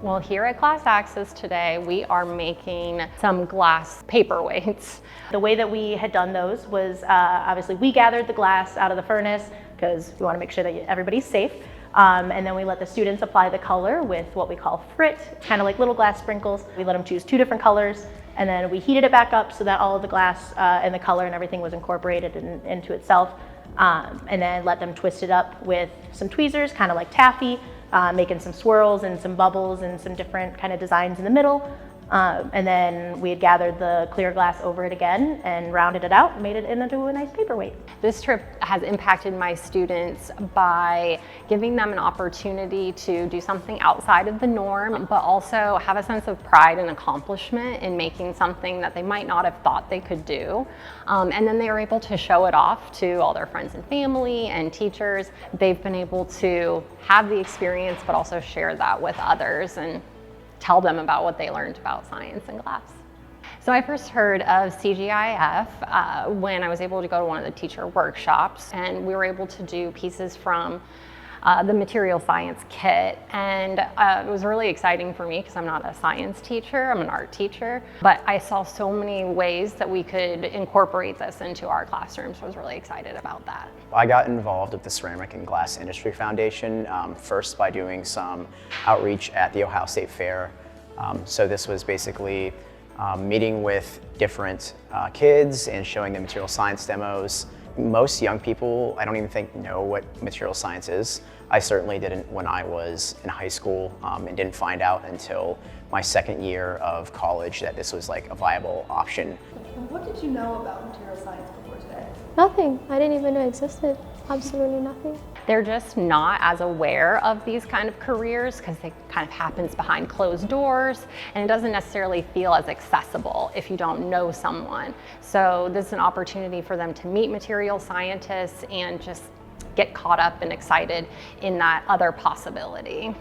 Well, here at Glass Axis today, we are making some glass paperweights. The way that we had done those was obviously we gathered the glass out of the furnace because we want to make sure that everybody's safe. And then we let the students apply the color with what we call frit, kind of like little glass sprinkles. We let them choose 2 different colors, and then we heated it back up so that all of the glass and the color and everything was incorporated into itself. And then let them twist it up with some tweezers, kind of like taffy, making some swirls and some bubbles and some different kind of designs in the middle. And then we had gathered the clear glass over it again and rounded it out and made it into a nice paperweight. This trip has impacted my students by giving them an opportunity to do something outside of the norm, but also have a sense of pride and accomplishment in making something that they might not have thought they could do. And then they were able to show it off to all their friends and family and teachers. They've been able to have the experience, but also share that with others and tell them about what they learned about science and glass. So I first heard of CGIF when I was able to go to one of the teacher workshops, and we were able to do pieces from the material science kit, and it was really exciting for me because I'm not a science teacher, I'm an art teacher, but I saw so many ways that we could incorporate this into our classrooms. So I was really excited about that. I got involved with the Ceramic and Glass Industry Foundation first by doing some outreach at the Ohio State Fair. So this was basically meeting with different kids and showing them material science demos. Most young people, I don't even think know what material science is. I certainly didn't when I was in high school and didn't find out until my second year of college that this was like a viable option. What did you know about material science before today? Nothing. I didn't even know it existed. Absolutely nothing. They're just not as aware of these kind of careers because it kind of happens behind closed doors, and it doesn't necessarily feel as accessible if you don't know someone. So this is an opportunity for them to meet material scientists and just get caught up and excited in that other possibility.